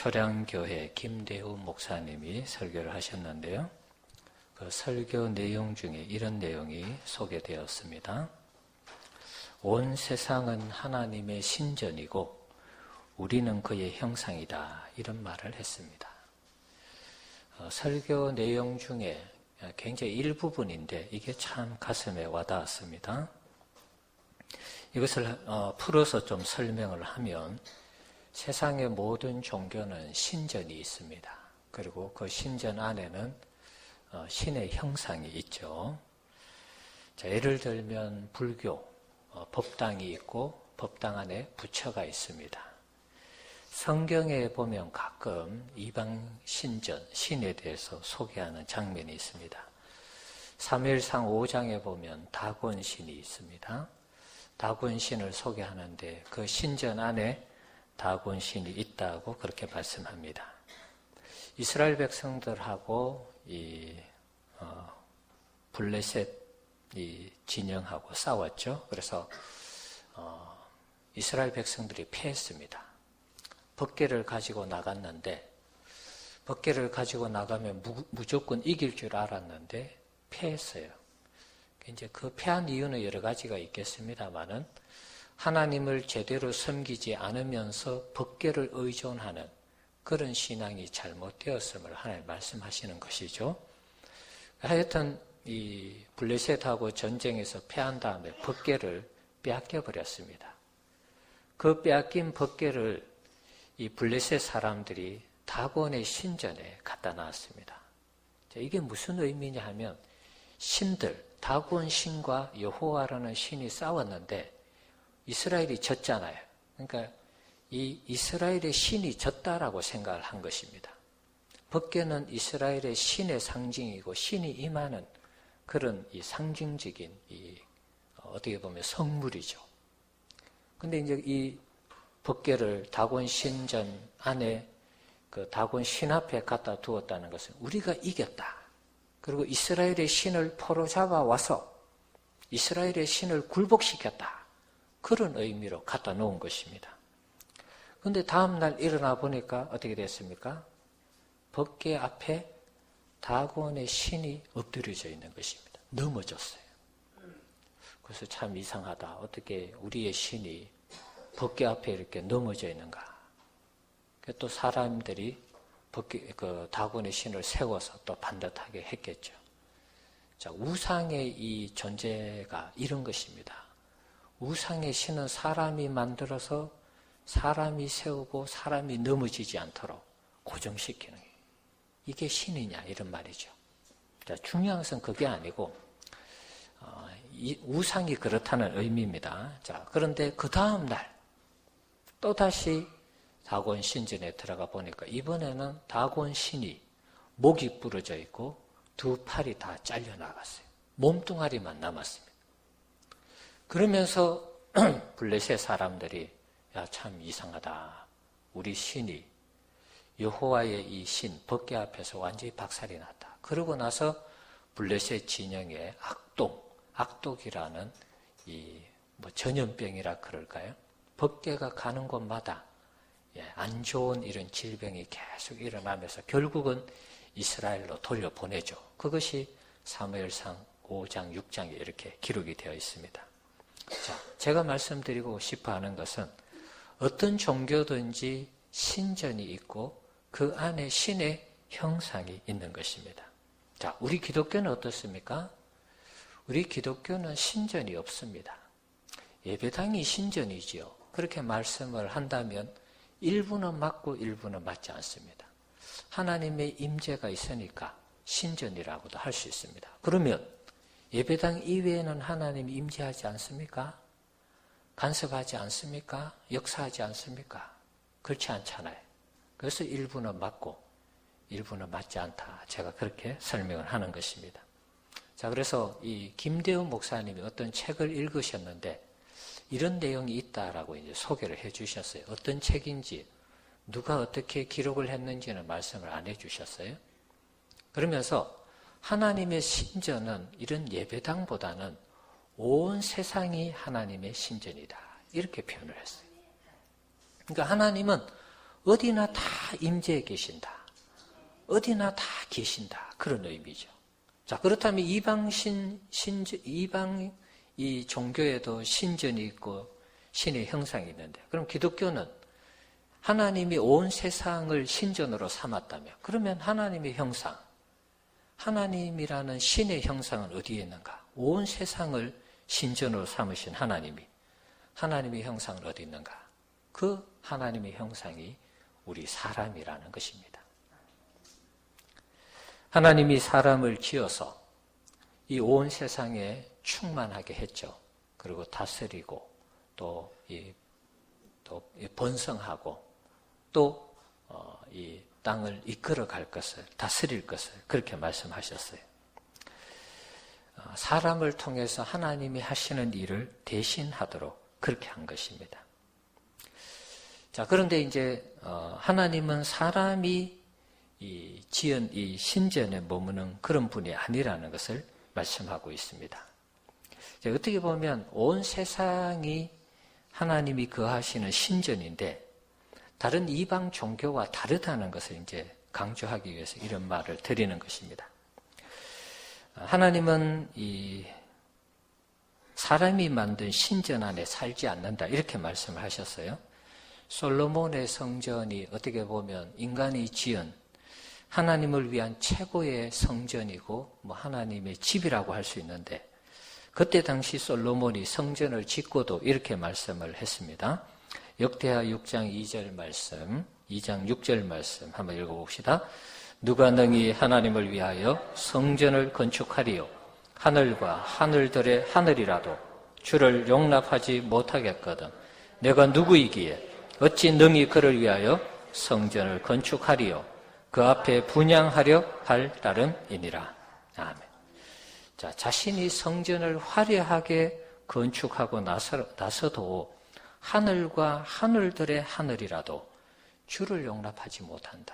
초량교회 김대우 목사님이 설교를 하셨는데요. 그 설교 내용 중에 이런 내용이 소개되었습니다. 온 세상은 하나님의 신전이고 우리는 그의 형상이다. 이런 말을 했습니다. 설교 내용 중에 굉장히 일부분인데 이게 참 가슴에 와닿았습니다. 이것을 풀어서 좀 설명을 하면 세상의 모든 종교는 신전이 있습니다. 그리고 그 신전 안에는 신의 형상이 있죠. 자, 예를 들면 불교, 법당이 있고 법당 안에 부처가 있습니다. 성경에 보면 가끔 이방 신전, 신에 대해서 소개하는 장면이 있습니다. 사무엘상 5장에 보면 다곤신이 있습니다. 다곤신을 소개하는데 그 신전 안에 다곤신이 있다고 그렇게 말씀합니다. 이스라엘 백성들하고 블레셋 진영하고 싸웠죠. 그래서 이스라엘 백성들이 패했습니다. 법궤를 가지고 나갔는데 법궤를 가지고 나가면 무조건 이길 줄 알았는데 패했어요. 이제 그 패한 이유는 여러 가지가 있겠습니다만은 하나님을 제대로 섬기지 않으면서 법궤를 의존하는 그런 신앙이 잘못되었음을 하나님 말씀하시는 것이죠. 하여튼 이 블레셋하고 전쟁에서 패한 다음에 법궤를 빼앗겨 버렸습니다. 그 빼앗긴 법궤를 이 블레셋 사람들이 다곤의 신전에 갖다 놨습니다. 자, 이게 무슨 의미냐 하면 신들, 다곤 신과 여호와라는 신이 싸웠는데 이스라엘이 졌잖아요. 그러니까 이 이스라엘의 신이 졌다라고 생각을 한 것입니다. 법궤는 이스라엘의 신의 상징이고 신이 임하는 그런 이 상징적인 어떻게 보면 성물이죠. 근데 이제 이 법궤를 다곤 신전 안에 그 다곤 신 앞에 갖다 두었다는 것은 우리가 이겼다. 그리고 이스라엘의 신을 포로잡아 와서 이스라엘의 신을 굴복시켰다. 그런 의미로 갖다 놓은 것입니다. 그런데 다음날 일어나 보니까 어떻게 됐습니까? 법궤 앞에 다곤의 신이 엎드려져 있는 것입니다. 넘어졌어요. 그래서 참 이상하다. 어떻게 우리의 신이 법궤 앞에 이렇게 넘어져 있는가. 또 사람들이 그 다곤의 신을 세워서 또 반듯하게 했겠죠. 자, 우상의 이 존재가 이런 것입니다. 우상의 신은 사람이 만들어서 사람이 세우고 사람이 넘어지지 않도록 고정시키는 거예요. 이게 신이냐 이런 말이죠. 자, 중요한 것은 그게 아니고 이 우상이 그렇다는 의미입니다. 자, 그런데 그 다음 날 또다시 다곤 신전에 들어가 보니까 이번에는 다곤 신이 목이 부러져 있고 두 팔이 다 잘려 나갔어요. 몸뚱아리만 남았습니다. 그러면서 블레셋 사람들이 야, 참 이상하다. 우리 신이 여호와의 이 신 법궤 앞에서 완전히 박살이 났다. 그러고 나서 블레셋 진영의 악독이라는 전염병이라 그럴까요? 법궤가 가는 곳마다 안 좋은 이런 질병이 계속 일어나면서 결국은 이스라엘로 돌려보내죠. 그것이 사무엘상 5장, 6장에 이렇게 기록이 되어 있습니다. 자, 제가 말씀드리고 싶어 하는 것은 어떤 종교든지 신전이 있고 그 안에 신의 형상이 있는 것입니다. 자, 우리 기독교는 어떻습니까? 우리 기독교는 신전이 없습니다. 예배당이 신전이지요. 그렇게 말씀을 한다면 일부는 맞고 일부는 맞지 않습니다. 하나님의 임재가 있으니까 신전이라고도 할 수 있습니다. 그러면 예배당 이외에는 하나님이 임재하지 않습니까? 간섭하지 않습니까? 역사하지 않습니까? 그렇지 않잖아요. 그래서 일부는 맞고 일부는 맞지 않다. 제가 그렇게 설명을 하는 것입니다. 자, 그래서 이 김대우 목사님이 어떤 책을 읽으셨는데 이런 내용이 있다라고 이제 소개를 해 주셨어요. 어떤 책인지, 누가 어떻게 기록을 했는지는 말씀을 안 해 주셨어요. 그러면서 하나님의 신전은 이런 예배당보다는 온 세상이 하나님의 신전이다. 이렇게 표현을 했어요. 그러니까 하나님은 어디나 다 임재해 계신다. 어디나 다 계신다. 그런 의미죠. 자, 그렇다면 이방 이 종교에도 신전이 있고 신의 형상이 있는데, 그럼 기독교는 하나님이 온 세상을 신전으로 삼았다면, 그러면 하나님의 형상, 하나님이라는 신의 형상은 어디에 있는가? 온 세상을 신전으로 삼으신 하나님의 형상은 어디 있는가? 그 하나님의 형상이 우리 사람이라는 것입니다. 하나님이 사람을 지어서 이 온 세상에 충만하게 했죠. 그리고 다스리고 또 번성하고 또 이 땅을 이끌어 갈 것을, 다스릴 것을 그렇게 말씀하셨어요. 사람을 통해서 하나님이 하시는 일을 대신하도록 그렇게 한 것입니다. 자, 그런데 이제 하나님은 사람이 지은 이 신전에 머무는 그런 분이 아니라는 것을 말씀하고 있습니다. 어떻게 보면 온 세상이 하나님이 거하시는 신전인데 다른 이방 종교와 다르다는 것을 이제 강조하기 위해서 이런 말을 드리는 것입니다. 하나님은 이 사람이 만든 신전 안에 살지 않는다 이렇게 말씀을 하셨어요. 솔로몬의 성전이 어떻게 보면 인간이 지은 하나님을 위한 최고의 성전이고 하나님의 집이라고 할 수 있는데, 그때 당시 솔로몬이 성전을 짓고도 이렇게 말씀을 했습니다. 역대하 6장 2절 말씀, 2장 6절 말씀 한번 읽어봅시다. 누가 능히 하나님을 위하여 성전을 건축하리요? 하늘과 하늘들의 하늘이라도 주를 용납하지 못하겠거든. 내가 누구이기에 어찌 능히 그를 위하여 성전을 건축하리요? 그 앞에 분향하려 할 따름이니라. 아멘. 자, 자신이 성전을 화려하게 건축하고 나서도 하늘과 하늘들의 하늘이라도 주를 용납하지 못한다.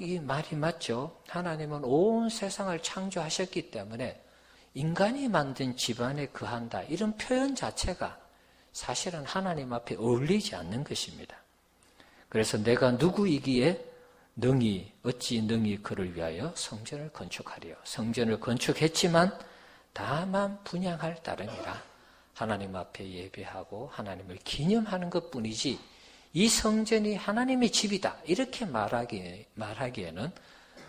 이 말이 맞죠? 하나님은 온 세상을 창조하셨기 때문에 인간이 만든 집안에 거한다. 이런 표현 자체가 사실은 하나님 앞에 어울리지 않는 것입니다. 그래서 내가 누구이기에 어찌 능히 그를 위하여 성전을 건축하리요. 성전을 건축했지만 다만 분향할 따름이라. 하나님 앞에 예배하고 하나님을 기념하는 것뿐이지 이 성전이 하나님의 집이다 이렇게 말하기에는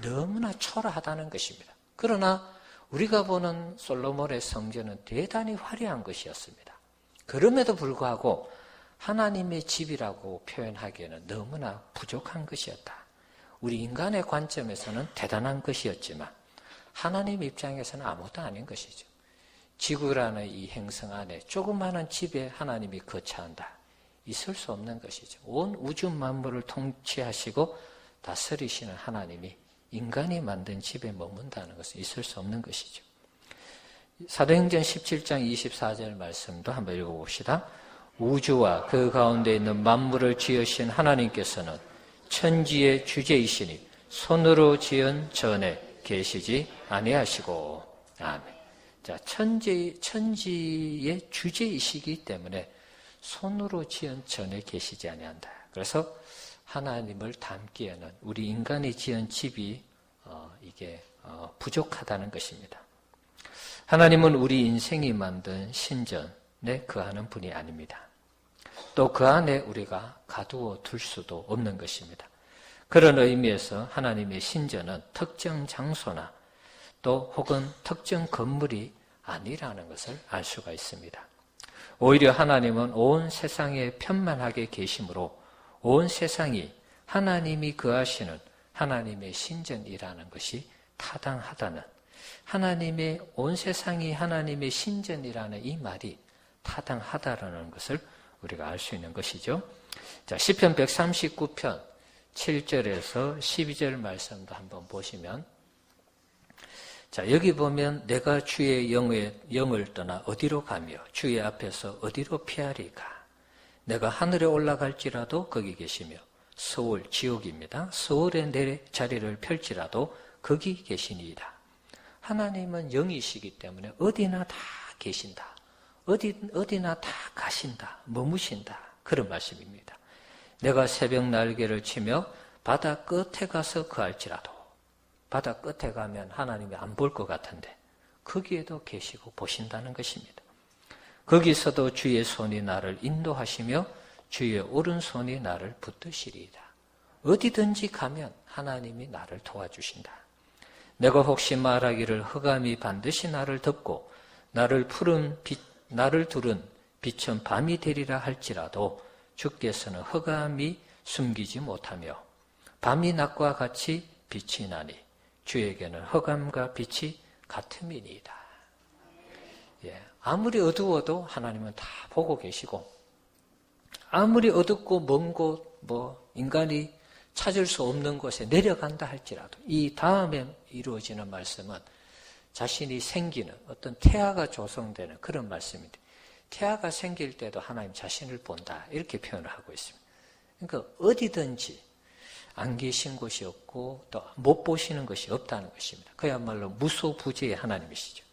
너무나 초라하다는 것입니다. 그러나 우리가 보는 솔로몬의 성전은 대단히 화려한 것이었습니다. 그럼에도 불구하고 하나님의 집이라고 표현하기에는 너무나 부족한 것이었다. 우리 인간의 관점에서는 대단한 것이었지만 하나님 입장에서는 아무것도 아닌 것이죠. 지구라는 이 행성 안에 조그마한 집에 하나님이 거처한다. 있을 수 없는 것이죠. 온 우주 만물을 통치하시고 다스리시는 하나님이 인간이 만든 집에 머문다는 것은 있을 수 없는 것이죠. 사도행전 17장 24절 말씀도 한번 읽어봅시다. 우주와 그 가운데 있는 만물을 지으신 하나님께서는 천지의 주제이시니 손으로 지은 전에 계시지 아니하시고. 아멘. 자, 천지의 주제이시기 때문에 손으로 지은 전에 계시지 아니한다. 그래서 하나님을 닮기에는 우리 인간이 지은 집이 부족하다는 것입니다. 하나님은 우리 인생이 만든 신전에 거하는 분이 아닙니다. 또 그 안에 우리가 가두어 둘 수도 없는 것입니다. 그런 의미에서 하나님의 신전은 특정 장소나 또 혹은 특정 건물이 아니라는 것을 알 수가 있습니다. 오히려 하나님은 온 세상에 편만하게 계시므로 온 세상이 하나님이 거하시는 하나님의 신전이라는 것이 타당하다는, 하나님의 온 세상이 하나님의 신전이라는 이 말이 타당하다라는 것을 우리가 알 수 있는 것이죠. 자, 시편 139편 7절에서 12절 말씀도 한번 보시면, 자, 여기 보면 내가 주의 영을 떠나 어디로 가며 주의 앞에서 어디로 피하리까? 내가 하늘에 올라갈지라도 거기 계시며, 서울 지옥입니다. 서울에 내 자리를 펼지라도 거기 계시니이다. 하나님은 영이시기 때문에 어디나 다 계신다. 어디나 다 가신다. 머무신다. 그런 말씀입니다. 내가 새벽 날개를 치며 바다 끝에 가서 거할지라도. 바다 끝에 가면 하나님이 안 볼 것 같은데 거기에도 계시고 보신다는 것입니다. 거기서도 주의 손이 나를 인도하시며 주의 오른손이 나를 붙드시리이다. 어디든지 가면 하나님이 나를 도와주신다. 내가 혹시 말하기를 흑암이 반드시 나를 덮고 나를 두른 빛은 밤이 되리라 할지라도 주께서는 흑암이 숨기지 못하며 밤이 낮과 같이 빛이 나니 주에게는 흑암과 빛이 같음이니이다. 아무리 어두워도 하나님은 다 보고 계시고, 아무리 어둡고 먼 곳, 인간이 찾을 수 없는 곳에 내려간다 할지라도 이 다음에 이루어지는 말씀은 자신이 생기는 어떤 태아가 조성되는 그런 말씀인데, 태아가 생길 때도 하나님 자신을 본다 이렇게 표현을 하고 있습니다. 그러니까 어디든지 안 계신 곳이 없고 또 못 보시는 것이 없다는 것입니다. 그야말로 무소부재의 하나님이시죠.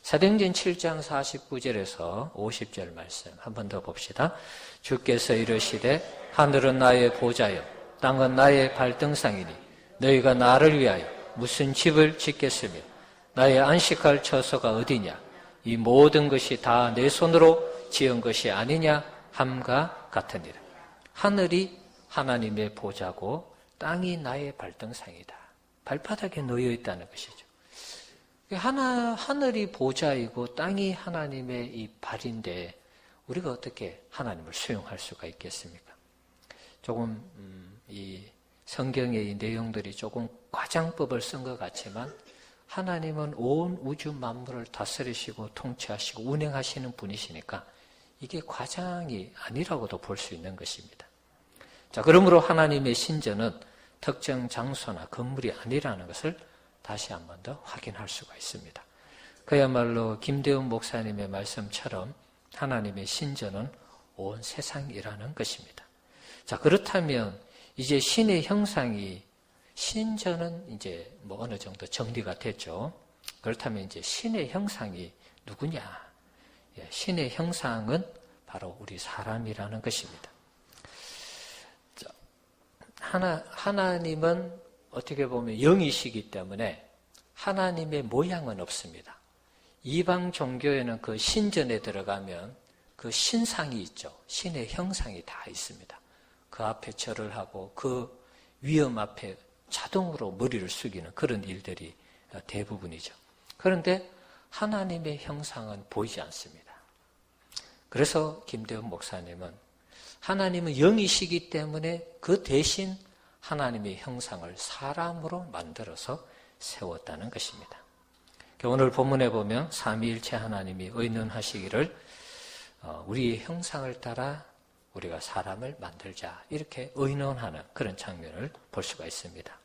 사도행전 7장 49절에서 50절 말씀 한 번 더 봅시다. 주께서 이르시되 하늘은 나의 보좌요 땅은 나의 발등상이니 너희가 나를 위하여 무슨 집을 짓겠으며 나의 안식할 처소가 어디냐 이 모든 것이 다 내 손으로 지은 것이 아니냐 함과 같으니라. 하늘이 하나님의 보좌고 땅이 나의 발등상이다. 발바닥에 놓여 있다는 것이죠. 하늘이 보좌이고 땅이 하나님의 이 발인데 우리가 어떻게 하나님을 수용할 수가 있겠습니까? 조금 이 성경의 이 내용들이 조금 과장법을 쓴 것 같지만 하나님은 온 우주 만물을 다스리시고 통치하시고 운행하시는 분이시니까 이게 과장이 아니라고도 볼 수 있는 것입니다. 자, 그러므로 하나님의 신전은 특정 장소나 건물이 아니라는 것을 다시 한 번 더 확인할 수가 있습니다. 그야말로 김대훈 목사님의 말씀처럼 하나님의 신전은 온 세상이라는 것입니다. 자, 그렇다면 이제 신의 형상이 신전은 이제 어느 정도 정리가 됐죠. 그렇다면 이제 신의 형상이 누구냐? 신의 형상은 바로 우리 사람이라는 것입니다. 하나님은 어떻게 보면 영이시기 때문에 하나님의 모양은 없습니다. 이방 종교에는 그 신전에 들어가면 그 신상이 있죠. 신의 형상이 다 있습니다. 그 앞에 절을 하고 그 위엄 앞에 자동으로 머리를 숙이는 그런 일들이 대부분이죠. 그런데 하나님의 형상은 보이지 않습니다. 그래서 김대훈 목사님은 하나님은 영이시기 때문에 그 대신 하나님의 형상을 사람으로 만들어서 세웠다는 것입니다. 오늘 본문에 보면 삼위일체 하나님이 의논하시기를 우리의 형상을 따라 우리가 사람을 만들자 이렇게 의논하는 그런 장면을 볼 수가 있습니다.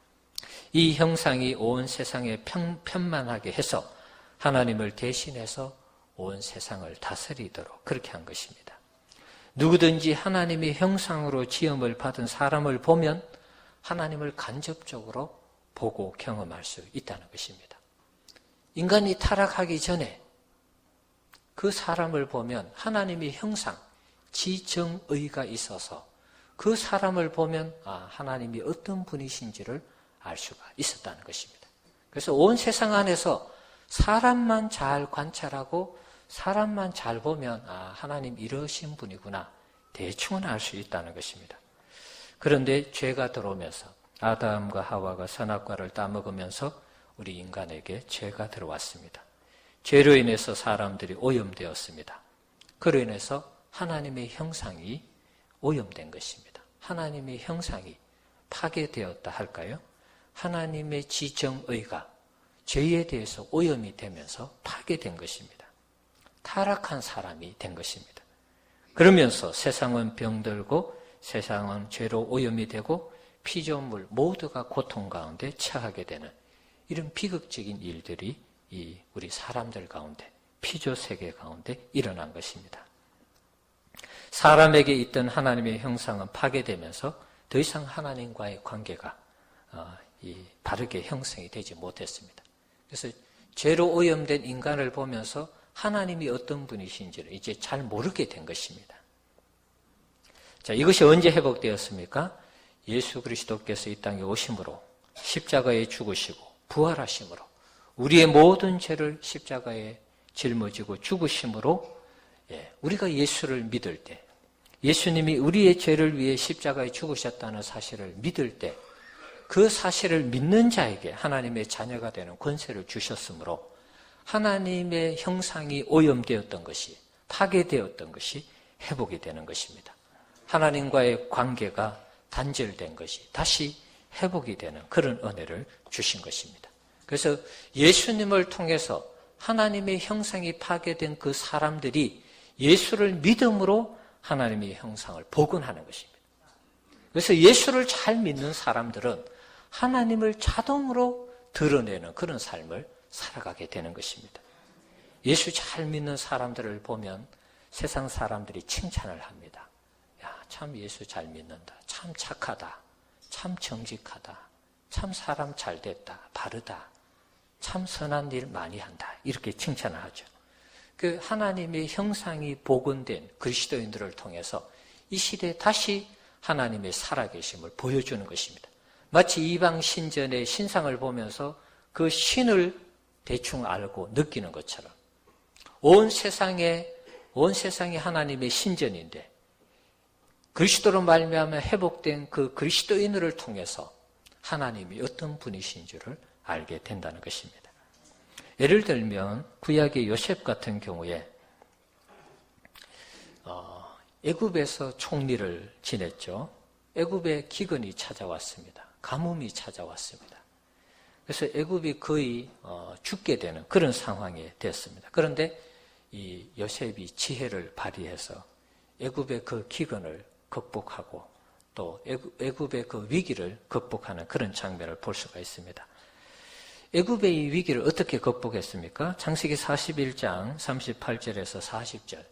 이 형상이 온 세상에 편만하게 해서 하나님을 대신해서 온 세상을 다스리도록 그렇게 한 것입니다. 누구든지 하나님의 형상으로 지음을 받은 사람을 보면 하나님을 간접적으로 보고 경험할 수 있다는 것입니다. 인간이 타락하기 전에 그 사람을 보면 하나님의 형상, 지정의가 있어서 그 사람을 보면 하나님이 어떤 분이신지를 알 수가 있었다는 것입니다. 그래서 온 세상 안에서 사람만 잘 관찰하고 사람만 잘 보면 하나님 이러신 분이구나 대충은 알 수 있다는 것입니다. 그런데 죄가 들어오면서 아담과 하와가 선악과를 따먹으면서 우리 인간에게 죄가 들어왔습니다. 죄로 인해서 사람들이 오염되었습니다. 그로 인해서 하나님의 형상이 오염된 것입니다. 하나님의 형상이 파괴되었다 할까요? 하나님의 지정의가 죄에 대해서 오염이 되면서 파괴된 것입니다. 타락한 사람이 된 것입니다. 그러면서 세상은 병들고 세상은 죄로 오염이 되고 피조물 모두가 고통 가운데 처하게 되는 이런 비극적인 일들이 우리 사람들 가운데 피조 세계 가운데 일어난 것입니다. 사람에게 있던 하나님의 형상은 파괴되면서 더 이상 하나님과의 관계가 바르게 형성이 되지 못했습니다. 그래서 죄로 오염된 인간을 보면서 하나님이 어떤 분이신지를 이제 잘 모르게 된 것입니다. 자, 이것이 언제 회복되었습니까? 예수 그리스도께서 이 땅에 오심으로 십자가에 죽으시고 부활하심으로 우리의 모든 죄를 십자가에 짊어지고 죽으심으로 우리가 예수를 믿을 때, 예수님이 우리의 죄를 위해 십자가에 죽으셨다는 사실을 믿을 때, 그 사실을 믿는 자에게 하나님의 자녀가 되는 권세를 주셨으므로 하나님의 형상이 오염되었던 것이, 파괴되었던 것이 회복이 되는 것입니다. 하나님과의 관계가 단절된 것이 다시 회복이 되는 그런 은혜를 주신 것입니다. 그래서 예수님을 통해서 하나님의 형상이 파괴된 그 사람들이 예수를 믿음으로 하나님의 형상을 복원하는 것입니다. 그래서 예수를 잘 믿는 사람들은 하나님을 자동으로 드러내는 그런 삶을 살아가게 되는 것입니다. 예수 잘 믿는 사람들을 보면 세상 사람들이 칭찬을 합니다. 야, 참 예수 잘 믿는다. 참 착하다. 참 정직하다. 참 사람 잘 됐다. 바르다. 참 선한 일 많이 한다. 이렇게 칭찬을 하죠. 그 하나님의 형상이 복원된 그리스도인들을 통해서 이 시대에 다시 하나님의 살아계심을 보여주는 것입니다. 마치 이방 신전의 신상을 보면서 그 신을 대충 알고 느끼는 것처럼 온 세상이 하나님의 신전인데 그리스도로 말미암아 회복된 그 그리스도인을 통해서 하나님이 어떤 분이신 줄을 알게 된다는 것입니다. 예를 들면 구약의 요셉 같은 경우에 애굽에서 총리를 지냈죠. 애굽에 기근이 찾아왔습니다. 가뭄이 찾아왔습니다. 그래서 애굽이 거의 죽게 되는 그런 상황이 됐습니다. 그런데 이 요셉이 지혜를 발휘해서 애굽의 그 기근을 극복하고 또 애굽의 그 위기를 극복하는 그런 장면을 볼 수가 있습니다. 애굽의 이 위기를 어떻게 극복했습니까? 창세기 41장 38절에서 40절.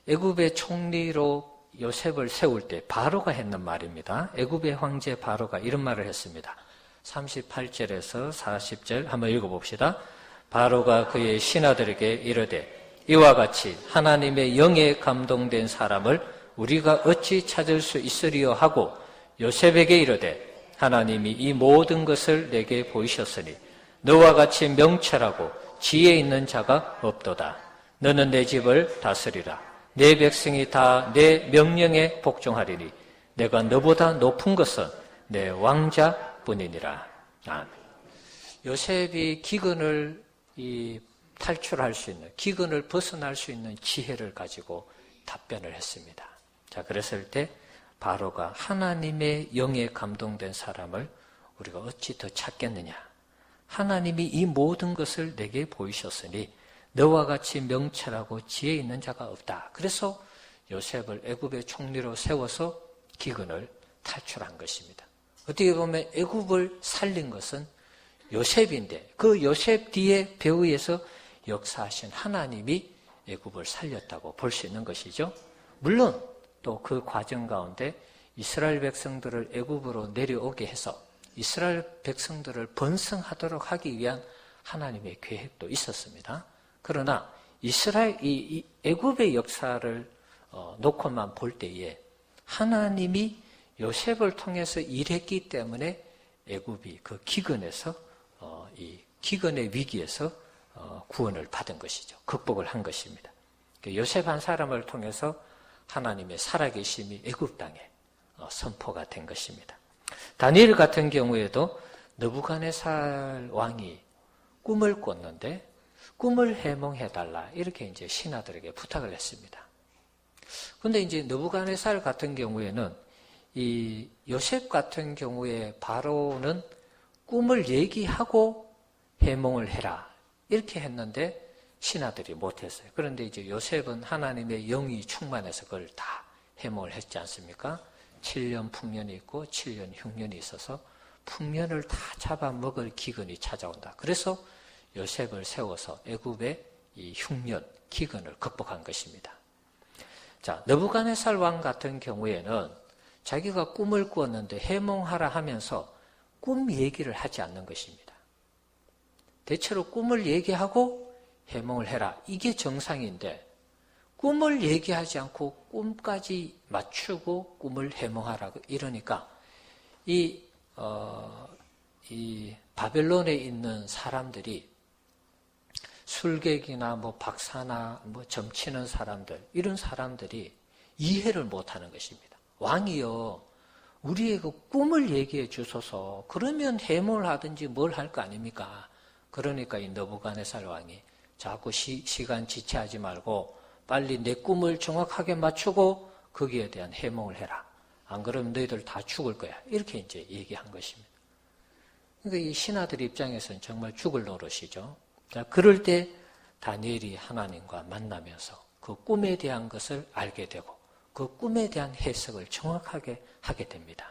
애굽의 총리로 요셉을 세울 때 바로가 했는 말입니다. 애굽의 황제 바로가 이런 말을 했습니다. 38절에서 40절 한번 읽어봅시다. 바로가 그의 신하들에게 이르되 이와 같이 하나님의 영에 감동된 사람을 우리가 어찌 찾을 수 있으리요 하고 요셉에게 이르되 하나님이 이 모든 것을 내게 보이셨으니 너와 같이 명철하고 지혜 있는 자가 없도다. 너는 내 집을 다스리라. 내 백성이 다 내 명령에 복종하리니 내가 너보다 높은 것은 내 왕자뿐이니라. 아멘. 요셉이 기근을 탈출할 수 있는, 기근을 벗어날 수 있는 지혜를 가지고 답변을 했습니다. 자, 그랬을 때 바로가 하나님의 영에 감동된 사람을 우리가 어찌 더 찾겠느냐. 하나님이 이 모든 것을 내게 보이셨으니 너와 같이 명철하고 지혜 있는 자가 없다. 그래서 요셉을 애굽의 총리로 세워서 기근을 탈출한 것입니다. 어떻게 보면 애굽을 살린 것은 요셉인데 그 요셉 뒤에 배후에서 역사하신 하나님이 애굽을 살렸다고 볼 수 있는 것이죠. 물론 또 그 과정 가운데 이스라엘 백성들을 애굽으로 내려오게 해서 이스라엘 백성들을 번성하도록 하기 위한 하나님의 계획도 있었습니다. 그러나 이 애굽의 역사를 놓고만 볼 때에 하나님이 요셉을 통해서 일했기 때문에 애굽이 그 기근에서 이 기근의 위기에서 구원을 받은 것이죠. 극복을 한 것입니다. 요셉 한 사람을 통해서 하나님의 살아계심이 애굽 땅에 선포가 된 것입니다. 다니엘 같은 경우에도 느부갓네살 왕이 꿈을 꿨는데 꿈을 해몽해달라 이렇게 이제 신하들에게 부탁을 했습니다. 그런데 이제 느부갓네살 같은 경우에는 이 요셉 같은 경우에 바로는 꿈을 얘기하고 해몽을 해라 이렇게 했는데 신하들이 못했어요. 그런데 이제 요셉은 하나님의 영이 충만해서 그걸 다 해몽을 했지 않습니까? 7년 풍년이 있고 7년 흉년이 있어서 풍년을 다 잡아먹을 기근이 찾아온다. 그래서 요셉을 세워서 애굽의 이 흉년, 기근을 극복한 것입니다. 자, 느부갓네살 왕 같은 경우에는 자기가 꿈을 꾸었는데 해몽하라 하면서 꿈 얘기를 하지 않는 것입니다. 대체로 꿈을 얘기하고 해몽을 해라. 이게 정상인데 꿈을 얘기하지 않고 꿈까지 맞추고 꿈을 해몽하라고 이러니까 이 바벨론에 있는 사람들이 술객이나 뭐 박사나 뭐 점치는 사람들, 이런 사람들이 이해를 못하는 것입니다. 왕이요, 우리의 그 꿈을 얘기해 주소서. 그러면 해몽을 하든지 뭘 할 거 아닙니까? 그러니까 이 느부갓네살 왕이 자꾸 시간 지체하지 말고 빨리 내 꿈을 정확하게 맞추고 거기에 대한 해몽을 해라. 안 그러면 너희들 다 죽을 거야. 이렇게 이제 얘기한 것입니다. 그러니까 이 신하들 입장에서는 정말 죽을 노릇이죠. 자, 그럴 때 다니엘이 하나님과 만나면서 그 꿈에 대한 것을 알게 되고 그 꿈에 대한 해석을 정확하게 하게 됩니다.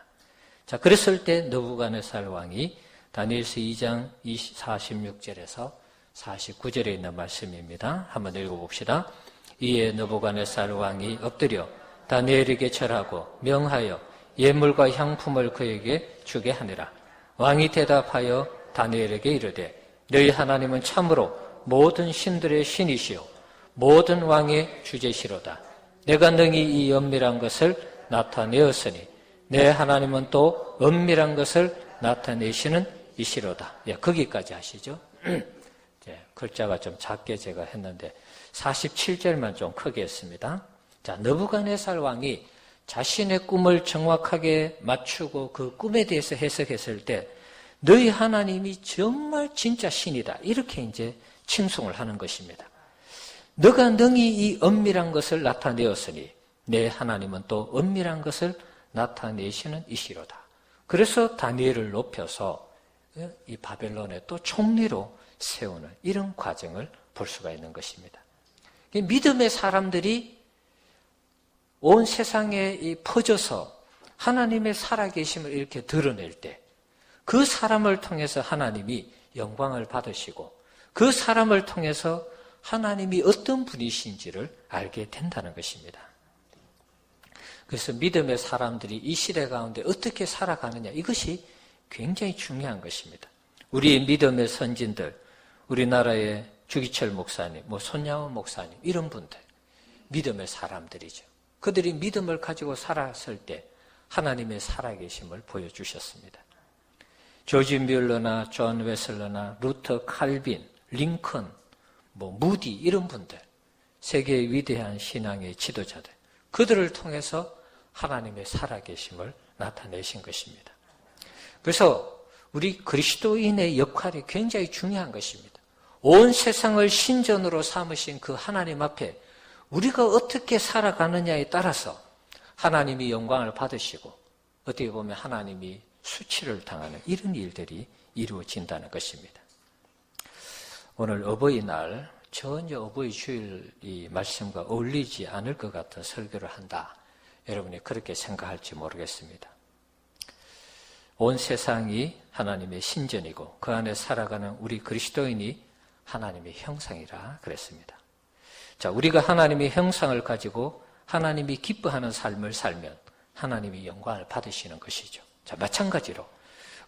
자, 그랬을 때 느부갓네살 왕이 다니엘서 2장 46절에서 49절에 있는 말씀입니다. 한번 읽어봅시다. 이에 느부갓네살 왕이 엎드려 다니엘에게 절하고 명하여 예물과 향품을 그에게 주게 하니라. 왕이 대답하여 다니엘에게 이르되 너희 하나님은 참으로 모든 신들의 신이시요 모든 왕의 주제시로다. 내가 능히 이 엄밀한 것을 나타내었으니 내 하나님은 또 엄밀한 것을 나타내시는 이시로다. 예, 거기까지 하시죠. 글자가 좀 작게 제가 했는데 47절만 좀 크게 했습니다. 자, 느부갓네살 왕이 자신의 꿈을 정확하게 맞추고 그 꿈에 대해서 해석했을 때 너희 하나님이 정말 진짜 신이다. 이렇게 이제 칭송을 하는 것입니다. 너가 능히 이 엄밀한 것을 나타내었으니 내 하나님은 또 엄밀한 것을 나타내시는 이시로다. 그래서 다니엘을 높여서 이 바벨론의 또 총리로 세우는 이런 과정을 볼 수가 있는 것입니다. 믿음의 사람들이 온 세상에 퍼져서 하나님의 살아계심을 이렇게 드러낼 때 그 사람을 통해서 하나님이 영광을 받으시고 그 사람을 통해서 하나님이 어떤 분이신지를 알게 된다는 것입니다. 그래서 믿음의 사람들이 이 시대 가운데 어떻게 살아가느냐, 이것이 굉장히 중요한 것입니다. 우리 믿음의 선진들, 우리나라의 주기철 목사님, 손양원 목사님, 이런 분들 믿음의 사람들이죠. 그들이 믿음을 가지고 살았을 때 하나님의 살아계심을 보여주셨습니다. 조지 뮬러나 존 웨슬러나 루터 칼빈, 링컨, 무디, 이런 분들, 세계의 위대한 신앙의 지도자들, 그들을 통해서 하나님의 살아계심을 나타내신 것입니다. 그래서 우리 그리스도인의 역할이 굉장히 중요한 것입니다. 온 세상을 신전으로 삼으신 그 하나님 앞에 우리가 어떻게 살아가느냐에 따라서 하나님이 영광을 받으시고 어떻게 보면 하나님이 수치를 당하는 이런 일들이 이루어진다는 것입니다. 오늘 어버이날 전혀 어버이 주일 이 말씀과 어울리지 않을 것 같은 설교를 한다. 여러분이 그렇게 생각할지 모르겠습니다. 온 세상이 하나님의 신전이고 그 안에 살아가는 우리 그리스도인이 하나님의 형상이라 그랬습니다. 자, 우리가 하나님의 형상을 가지고 하나님이 기뻐하는 삶을 살면 하나님이 영광을 받으시는 것이죠. 자, 마찬가지로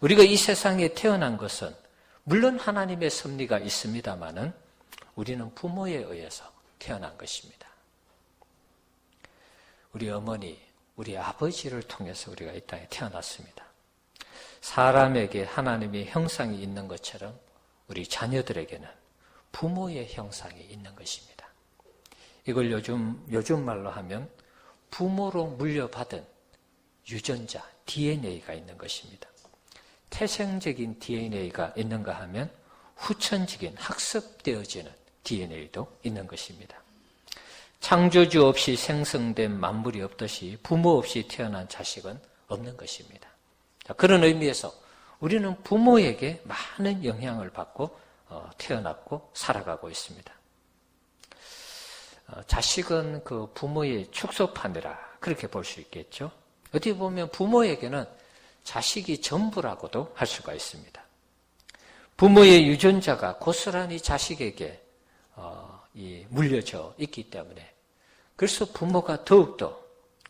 우리가 이 세상에 태어난 것은 물론 하나님의 섭리가 있습니다마는 우리는 부모에 의해서 태어난 것입니다. 우리 어머니, 우리 아버지를 통해서 우리가 이 땅에 태어났습니다. 사람에게 하나님의 형상이 있는 것처럼 우리 자녀들에게는 부모의 형상이 있는 것입니다. 이걸 요즘 말로 하면 부모로 물려받은 유전자, DNA가 있는 것입니다. 태생적인 DNA가 있는가 하면 후천적인 학습되어지는 DNA도 있는 것입니다. 창조주 없이 생성된 만물이 없듯이 부모 없이 태어난 자식은 없는 것입니다. 자, 그런 의미에서 우리는 부모에게 많은 영향을 받고 태어났고 살아가고 있습니다. 자식은 그 부모의 축소판이라 그렇게 볼 수 있겠죠. 어떻게 보면 부모에게는 자식이 전부라고도 할 수가 있습니다. 부모의 유전자가 고스란히 자식에게 물려져 있기 때문에 그래서 부모가 더욱더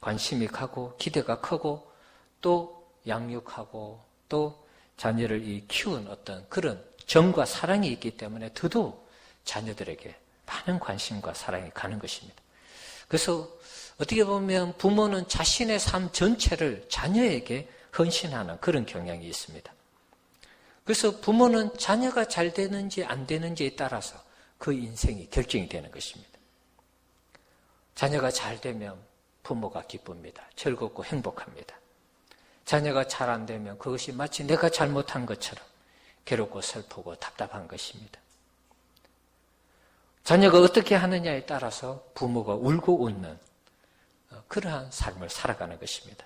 관심이 가고 기대가 크고 또 양육하고 또 자녀를 키운 어떤 그런 정과 사랑이 있기 때문에 더더욱 자녀들에게 많은 관심과 사랑이 가는 것입니다. 그래서 어떻게 보면 부모는 자신의 삶 전체를 자녀에게 헌신하는 그런 경향이 있습니다. 그래서 부모는 자녀가 잘 되는지 안 되는지에 따라서 그 인생이 결정이 되는 것입니다. 자녀가 잘 되면 부모가 기쁩니다. 즐겁고 행복합니다. 자녀가 잘 안 되면 그것이 마치 내가 잘못한 것처럼 괴롭고 슬프고 답답한 것입니다. 자녀가 어떻게 하느냐에 따라서 부모가 울고 웃는 그러한 삶을 살아가는 것입니다.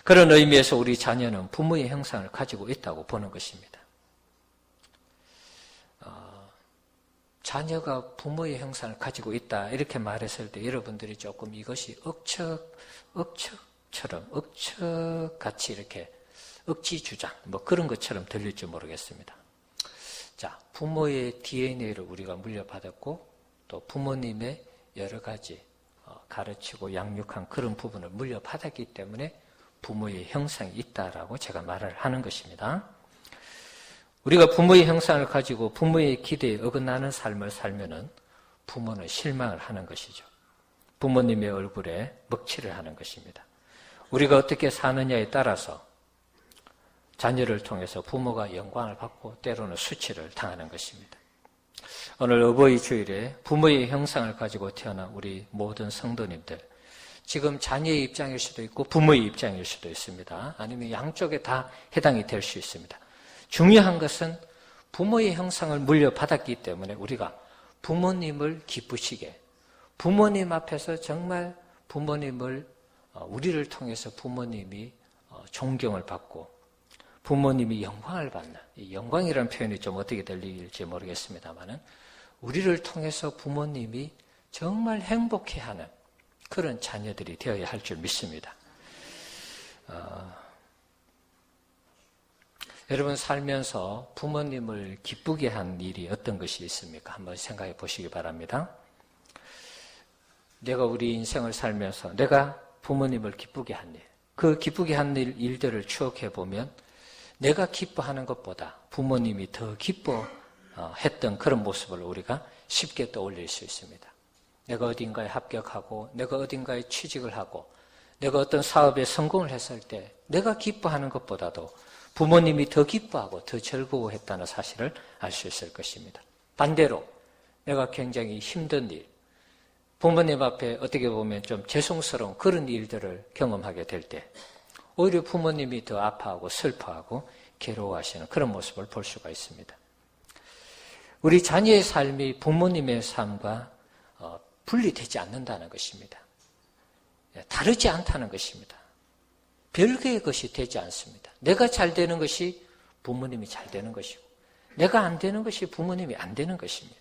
그런 의미에서 우리 자녀는 부모의 형상을 가지고 있다고 보는 것입니다. 자녀가 부모의 형상을 가지고 있다 이렇게 말했을 때 여러분들이 조금 이것이 억척같이 이렇게 억지 주장 그런 것처럼 들릴지 모르겠습니다. 자, 부모의 DNA를 우리가 물려받았고 또 부모님의 여러 가지 가르치고 양육한 그런 부분을 물려받았기 때문에 부모의 형상이 있다라고 제가 말을 하는 것입니다. 우리가 부모의 형상을 가지고 부모의 기대에 어긋나는 삶을 살면은 부모는 실망을 하는 것이죠. 부모님의 얼굴에 먹칠을 하는 것입니다. 우리가 어떻게 사느냐에 따라서 자녀를 통해서 부모가 영광을 받고 때로는 수치를 당하는 것입니다. 오늘 어버이 주일에 부모의 형상을 가지고 태어난 우리 모든 성도님들, 지금 자녀의 입장일 수도 있고 부모의 입장일 수도 있습니다. 아니면 양쪽에 다 해당이 될 수 있습니다. 중요한 것은 부모의 형상을 물려받았기 때문에 우리가 부모님을 기쁘시게, 부모님 앞에서 정말 부모님을, 우리를 통해서 부모님이 존경을 받고 부모님이 영광을 받는, 이 영광이라는 표현이 좀 어떻게 들릴지 모르겠습니다만은 우리를 통해서 부모님이 정말 행복해하는 그런 자녀들이 되어야 할 줄 믿습니다. 여러분 살면서 부모님을 기쁘게 한 일이 어떤 것이 있습니까? 한번 생각해 보시기 바랍니다. 내가 우리 인생을 살면서 내가 부모님을 기쁘게 한 일, 그 기쁘게 한 일들을 추억해 보면 내가 기뻐하는 것보다 부모님이 더 기뻐했던 그런 모습을 우리가 쉽게 떠올릴 수 있습니다. 내가 어딘가에 합격하고 내가 어딘가에 취직을 하고 내가 어떤 사업에 성공을 했을 때 내가 기뻐하는 것보다도 부모님이 더 기뻐하고 더 즐거워했다는 사실을 알 수 있을 것입니다. 반대로 내가 굉장히 힘든 일, 부모님 앞에 어떻게 보면 좀 죄송스러운 그런 일들을 경험하게 될 때 오히려 부모님이 더 아파하고 슬퍼하고 괴로워하시는 그런 모습을 볼 수가 있습니다. 우리 자녀의 삶이 부모님의 삶과 분리되지 않는다는 것입니다. 다르지 않다는 것입니다. 별개의 것이 되지 않습니다. 내가 잘 되는 것이 부모님이 잘 되는 것이고 내가 안 되는 것이 부모님이 안 되는 것입니다.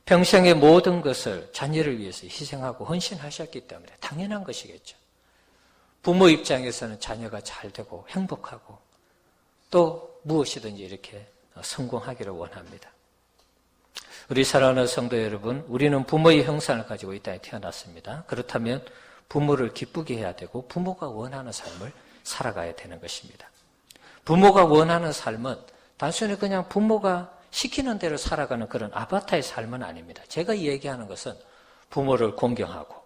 평생의 모든 것을 자녀를 위해서 희생하고 헌신하셨기 때문에 당연한 것이겠죠. 부모 입장에서는 자녀가 잘 되고 행복하고 또 무엇이든지 이렇게 성공하기를 원합니다. 우리 사랑하는 성도 여러분, 우리는 부모의 형상을 가지고 이 땅에 태어났습니다. 그렇다면 부모를 기쁘게 해야 되고 부모가 원하는 삶을 살아가야 되는 것입니다. 부모가 원하는 삶은 단순히 그냥 부모가 시키는 대로 살아가는 그런 아바타의 삶은 아닙니다. 제가 얘기하는 것은 부모를 공경하고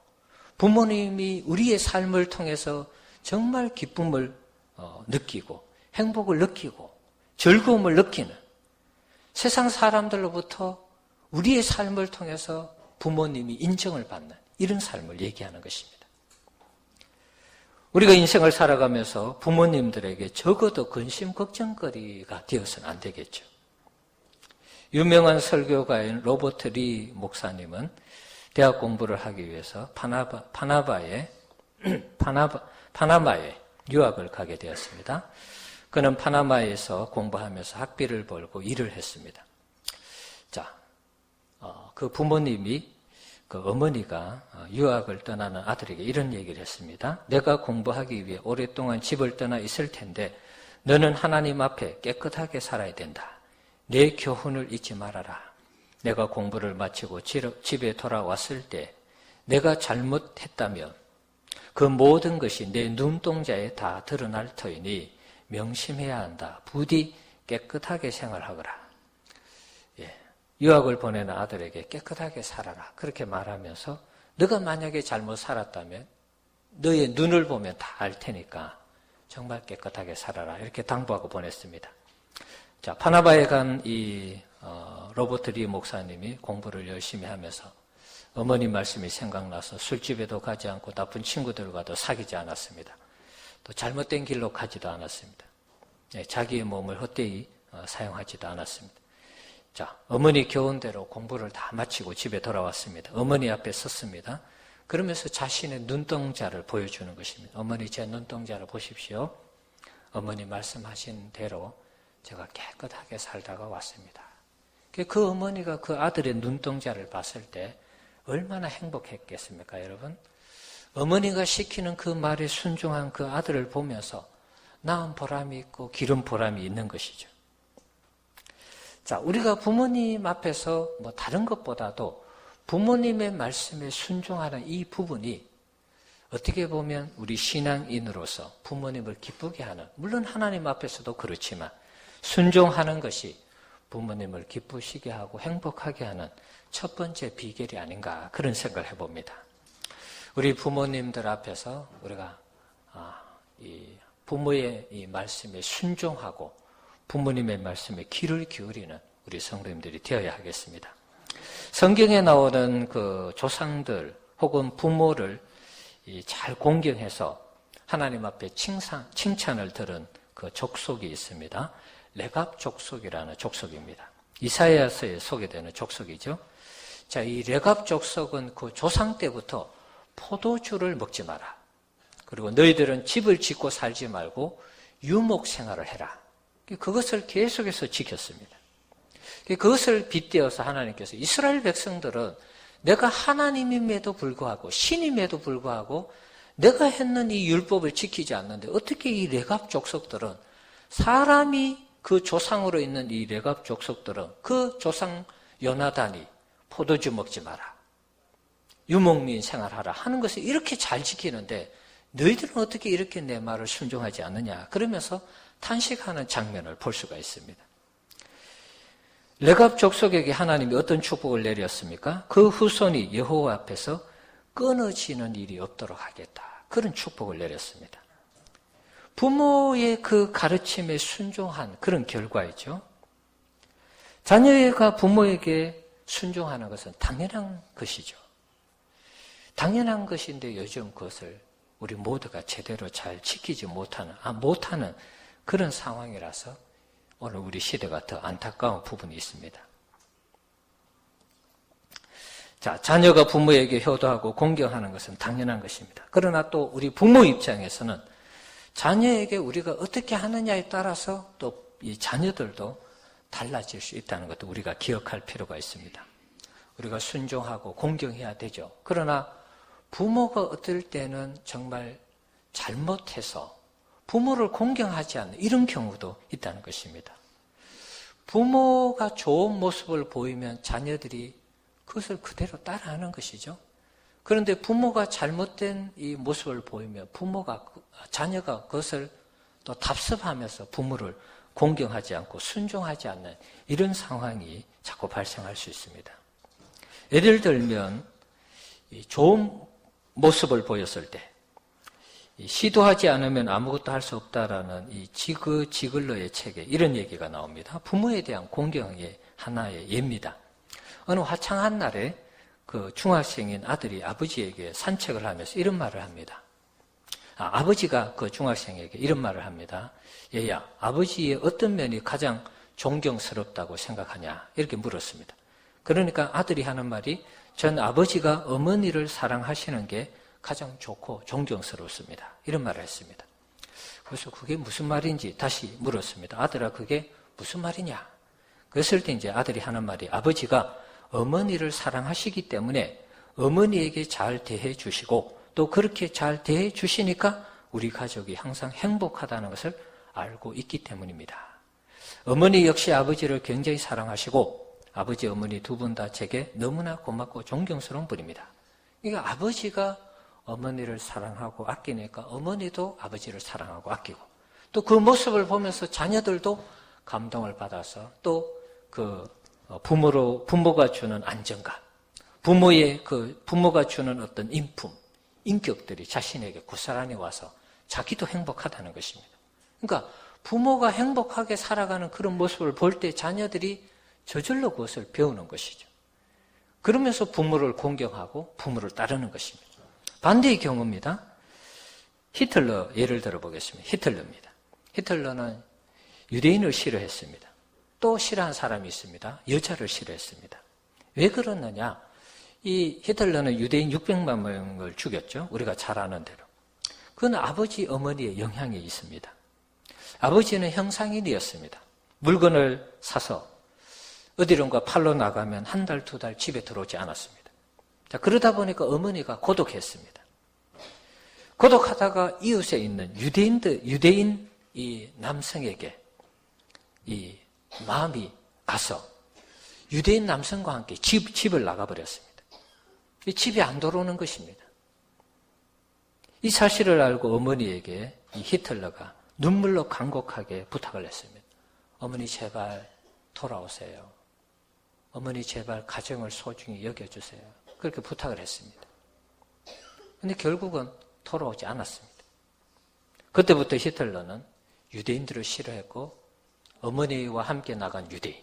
부모님이 우리의 삶을 통해서 정말 기쁨을 느끼고 행복을 느끼고 즐거움을 느끼는 세상 사람들로부터 우리의 삶을 통해서 부모님이 인정을 받는 이런 삶을 얘기하는 것입니다. 우리가 인생을 살아가면서 부모님들에게 적어도 근심 걱정거리가 되어서는 안 되겠죠. 유명한 설교가인 로버트 리 목사님은 대학 공부를 하기 위해서 파나마에 유학을 가게 되었습니다. 그는 파나마에서 공부하면서 학비를 벌고 일을 했습니다. 자, 그 부모님이, 그 어머니가 유학을 떠나는 아들에게 이런 얘기를 했습니다. 내가 공부하기 위해 오랫동안 집을 떠나 있을 텐데 너는 하나님 앞에 깨끗하게 살아야 된다. 내 교훈을 잊지 말아라. 내가 공부를 마치고 집에 돌아왔을 때 내가 잘못했다면 그 모든 것이 내 눈동자에 다 드러날 터이니 명심해야 한다. 부디 깨끗하게 생활하거라. 예, 유학을 보내는 아들에게 깨끗하게 살아라. 그렇게 말하면서 너가 만약에 잘못 살았다면 너의 눈을 보면 다 알 테니까 정말 깨끗하게 살아라. 이렇게 당부하고 보냈습니다. 자, 파나바에 간 이 로버트 리 목사님이 공부를 열심히 하면서 어머니 말씀이 생각나서 술집에도 가지 않고 나쁜 친구들과도 사귀지 않았습니다. 또 잘못된 길로 가지도 않았습니다. 자기의 몸을 헛되이 사용하지도 않았습니다. 자, 어머니 교훈대로 공부를 다 마치고 집에 돌아왔습니다. 어머니 앞에 섰습니다. 그러면서 자신의 눈동자를 보여주는 것입니다. 어머니 제 눈동자를 보십시오. 어머니 말씀하신 대로 제가 깨끗하게 살다가 왔습니다. 그 어머니가 그 아들의 눈동자를 봤을 때 얼마나 행복했겠습니까, 여러분? 어머니가 시키는 그 말에 순종한 그 아들을 보면서 낳은 보람이 있고 기른 보람이 있는 것이죠. 자, 우리가 부모님 앞에서 뭐 다른 것보다도 부모님의 말씀에 순종하는 이 부분이 어떻게 보면 우리 신앙인으로서 부모님을 기쁘게 하는, 물론 하나님 앞에서도 그렇지만 순종하는 것이 부모님을 기쁘시게 하고 행복하게 하는 첫 번째 비결이 아닌가, 그런 생각을 해봅니다. 우리 부모님들 앞에서 우리가 이 부모의 이 말씀에 순종하고 부모님의 말씀에 귀를 기울이는 우리 성도님들이 되어야 하겠습니다. 성경에 나오는 그 조상들 혹은 부모를 잘 공경해서 하나님 앞에 칭찬을 들은 그 족속이 있습니다. 레갑 족속이라는 족속입니다. 이사야서에 소개되는 족속이죠. 자, 이 레갑 족속은 그 조상 때부터 포도주를 먹지 마라. 그리고 너희들은 집을 짓고 살지 말고 유목 생활을 해라. 그것을 계속해서 지켰습니다. 그것을 빗대어서 하나님께서 이스라엘 백성들은 내가 하나님임에도 불구하고 신임에도 불구하고 내가 했는 이 율법을 지키지 않는데 어떻게 이 레갑 족속들은 사람이 그 조상으로 있는 이 레갑 족속들은 그 조상 요나단이 포도주 먹지 마라, 유목민 생활하라 하는 것을 이렇게 잘 지키는데 너희들은 어떻게 이렇게 내 말을 순종하지 않느냐, 그러면서 탄식하는 장면을 볼 수가 있습니다. 레갑 족속에게 하나님이 어떤 축복을 내렸습니까? 그 후손이 여호와 앞에서 끊어지는 일이 없도록 하겠다, 그런 축복을 내렸습니다. 부모의 그 가르침에 순종한 그런 결과이죠. 자녀가 부모에게 순종하는 것은 당연한 것이죠. 당연한 것인데 요즘 그것을 우리 모두가 제대로 잘 지키지 못하는 그런 상황이라서 오늘 우리 시대가 더 안타까운 부분이 있습니다. 자, 자녀가 부모에게 효도하고 공경하는 것은 당연한 것입니다. 그러나 또 우리 부모 입장에서는 자녀에게 우리가 어떻게 하느냐에 따라서 또 이 자녀들도 달라질 수 있다는 것도 우리가 기억할 필요가 있습니다. 우리가 순종하고 공경해야 되죠. 그러나 부모가 어떨 때는 정말 잘못해서 부모를 공경하지 않는 이런 경우도 있다는 것입니다. 부모가 좋은 모습을 보이면 자녀들이 그것을 그대로 따라하는 것이죠. 그런데 부모가 잘못된 이 모습을 보이면 자녀가 그것을 또 답습하면서 부모를 공경하지 않고 순종하지 않는 이런 상황이 자꾸 발생할 수 있습니다. 예를 들면 좋은 모습을 보였을 때 시도하지 않으면 아무것도 할 수 없다라는 이 지글러의 책에 이런 얘기가 나옵니다. 부모에 대한 공경의 하나의 예입니다. 어느 화창한 날에 그 중학생인 아들이 아버지에게 산책을 하면서 이런 말을 합니다. 아버지가 그 중학생에게 이런 말을 합니다. 얘야, 아버지의 어떤 면이 가장 존경스럽다고 생각하냐? 이렇게 물었습니다. 그러니까 아들이 하는 말이 전 아버지가 어머니를 사랑하시는 게 가장 좋고 존경스럽습니다. 이런 말을 했습니다. 그래서 그게 무슨 말인지 다시 물었습니다. 아들아, 그게 무슨 말이냐? 그랬을 때 이제 아들이 하는 말이 아버지가 어머니를 사랑하시기 때문에 어머니에게 잘 대해 주시고 또 그렇게 잘 대해 주시니까 우리 가족이 항상 행복하다는 것을 알고 있기 때문입니다. 어머니 역시 아버지를 굉장히 사랑하시고 아버지, 어머니 두 분 다 제게 너무나 고맙고 존경스러운 분입니다. 그러니까 아버지가 어머니를 사랑하고 아끼니까 어머니도 아버지를 사랑하고 아끼고 또 그 모습을 보면서 자녀들도 감동을 받아서 또 그 부모가 주는 안정감, 부모가 주는 어떤 인품, 인격들이 자신에게 고스란히 와서 자기도 행복하다는 것입니다. 그러니까 부모가 행복하게 살아가는 그런 모습을 볼 때 자녀들이 저절로 그것을 배우는 것이죠. 그러면서 부모를 공경하고 부모를 따르는 것입니다. 반대의 경우입니다. 히틀러 예를 들어보겠습니다. 히틀러입니다. 히틀러는 유대인을 싫어했습니다. 또 싫어한 사람이 있습니다. 여자를 싫어했습니다. 왜 그러느냐? 이 히틀러는 유대인 600만 명을 죽였죠. 우리가 잘 아는 대로. 그건 아버지, 어머니의 영향이 있습니다. 아버지는 형상인이었습니다. 물건을 사서 어디론가 팔러 나가면 한 달, 두 달 집에 들어오지 않았습니다. 자, 그러다 보니까 어머니가 고독했습니다. 고독하다가 이웃에 있는 유대인 이 남성에게 이 마음이 가서 유대인 남성과 함께 집을 나가버렸습니다. 이 집에 안 들어오는 것입니다. 이 사실을 알고 어머니에게 이 히틀러가 눈물로 간곡하게 부탁을 했습니다. 어머니 제발 돌아오세요. 어머니 제발 가정을 소중히 여겨주세요. 그렇게 부탁을 했습니다. 그런데 결국은 돌아오지 않았습니다. 그때부터 히틀러는 유대인들을 싫어했고 어머니와 함께 나간 유대인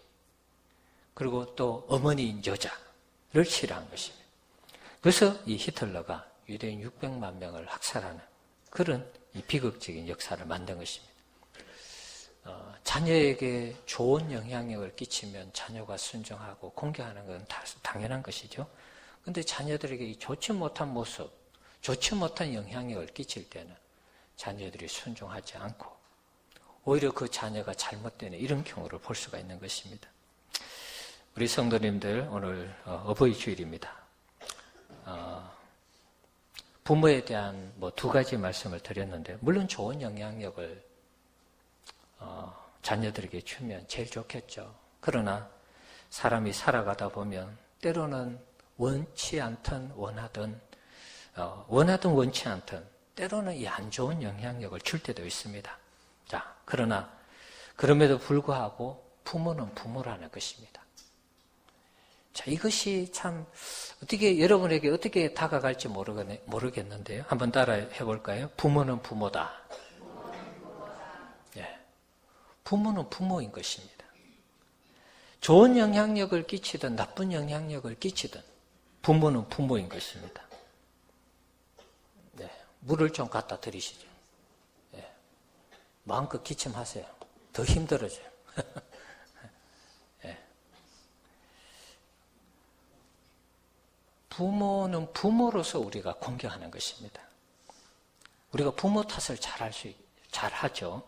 그리고 또 어머니인 여자를 싫어한 것입니다. 그래서 이 히틀러가 유대인 600만 명을 학살하는 그런 이 비극적인 역사를 만든 것입니다. 자녀에게 좋은 영향력을 끼치면 자녀가 순종하고 공경하는 건 당연한 것이죠. 그런데 자녀들에게 좋지 못한 모습, 좋지 못한 영향력을 끼칠 때는 자녀들이 순종하지 않고 오히려 그 자녀가 잘못되는 이런 경우를 볼 수가 있는 것입니다. 우리 성도님들 오늘 어버이 주일입니다. 부모에 대한 두 가지 말씀을 드렸는데 물론 좋은 영향력을 자녀들에게 주면 제일 좋겠죠. 그러나 사람이 살아가다 보면 때로는 원치 않든 원하든 원치 않든 때로는 이 안 좋은 영향력을 줄 때도 있습니다. 자, 그러나 그럼에도 불구하고 부모는 부모라는 것입니다. 자, 이것이 참 여러분에게 어떻게 다가갈지 모르겠는데요. 한번 따라해 볼까요? 부모는 부모다. 예. 부모는 부모인 것입니다. 좋은 영향력을 끼치든 나쁜 영향력을 끼치든 부모는 부모인 것입니다. 네. 물을 좀 갖다 드리시죠. 예. 마음껏 기침하세요. 더 힘들어져요. 예. 부모는 부모로서 우리가 공경하는 것입니다. 우리가 부모 탓을 잘하죠.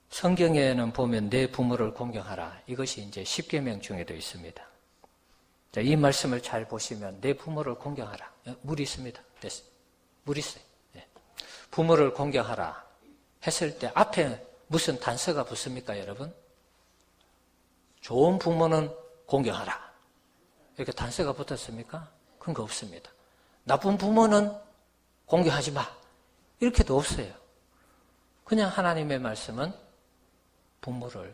성경에는 보면 내 부모를 공경하라. 이것이 이제 10계명 중에도 있습니다. 자, 이 말씀을 잘 보시면 내 부모를 공경하라. 물 있습니다. 됐어요. 물 있어요. 네. 부모를 공경하라 했을 때 앞에 무슨 단서가 붙습니까, 여러분? 좋은 부모는 공경하라. 이렇게 단서가 붙었습니까? 그런 거 없습니다. 나쁜 부모는 공경하지 마. 이렇게도 없어요. 그냥 하나님의 말씀은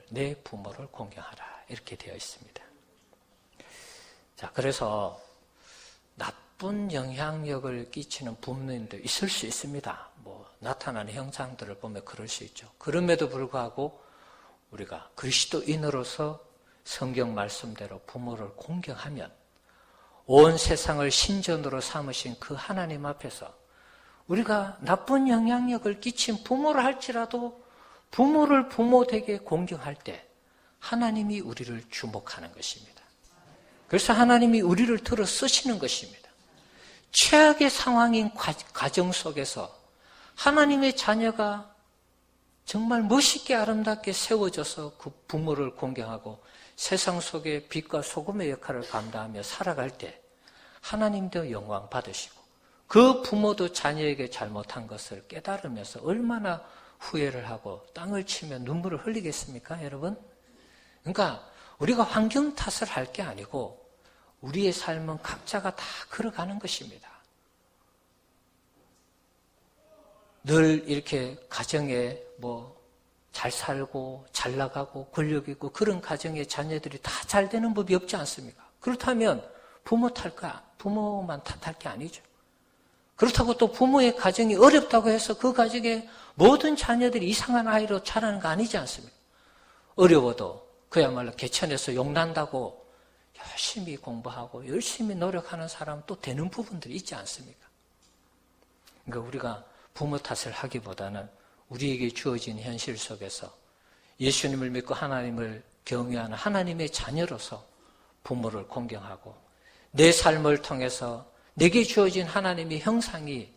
내 부모를 공경하라. 이렇게 되어 있습니다. 자, 그래서 나쁜 영향력을 끼치는 부모님도 있을 수 있습니다. 나타나는 형상들을 보면 그럴 수 있죠. 그럼에도 불구하고 우리가 그리스도인으로서 성경 말씀대로 부모를 공경하면 온 세상을 신전으로 삼으신 그 하나님 앞에서 우리가 나쁜 영향력을 끼친 부모를 할지라도 부모를 부모되게 공경할 때 하나님이 우리를 주목하는 것입니다. 그래서 하나님이 우리를 들어 쓰시는 것입니다. 최악의 상황인 가정 속에서 하나님의 자녀가 정말 멋있게 아름답게 세워져서 그 부모를 공경하고 세상 속에 빛과 소금의 역할을 감당하며 살아갈 때 하나님도 영광 받으시고 그 부모도 자녀에게 잘못한 것을 깨달으면서 얼마나 후회를 하고 땅을 치며 눈물을 흘리겠습니까, 여러분? 그러니까 우리가 환경 탓을 할 게 아니고 우리의 삶은 각자가 다 걸어가는 것입니다. 늘 이렇게 가정에 잘 살고 잘 나가고 권력 있고 그런 가정의 자녀들이 다 잘 되는 법이 없지 않습니까? 그렇다면 부모만 탓할 게 아니죠. 그렇다고 또 부모의 가정이 어렵다고 해서 그 가정의 모든 자녀들이 이상한 아이로 자라는 거 아니지 않습니까? 어려워도 그야말로 개천에서 용난다고 열심히 공부하고 열심히 노력하는 사람 또 되는 부분들이 있지 않습니까? 그러니까 우리가 부모 탓을 하기보다는 우리에게 주어진 현실 속에서 예수님을 믿고 하나님을 경외하는 하나님의 자녀로서 부모를 공경하고 내 삶을 통해서 내게 주어진 하나님의 형상이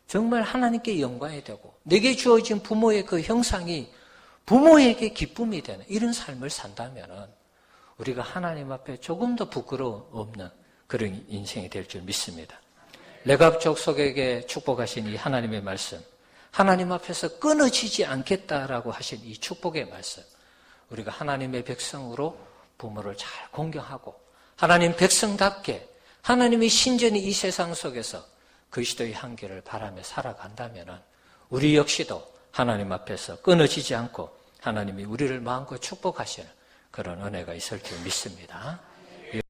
정말 하나님께 영광이 되고 내게 주어진 부모의 그 형상이 부모에게 기쁨이 되는 이런 삶을 산다면 우리가 하나님 앞에 조금 더 부끄러움 없는 그런 인생이 될 줄 믿습니다. 레갑 족속에게 축복하신 이 하나님의 말씀, 하나님 앞에서 끊어지지 않겠다라고 하신 이 축복의 말씀, 우리가 하나님의 백성으로 부모를 잘 공경하고 하나님 백성답게 하나님의 신전이 이 세상 속에서 그리스도의 향기를 바라며 살아간다면 우리 역시도 하나님 앞에서 끊어지지 않고 하나님이 우리를 마음껏 축복하시는 그런 은혜가 있을 줄 믿습니다.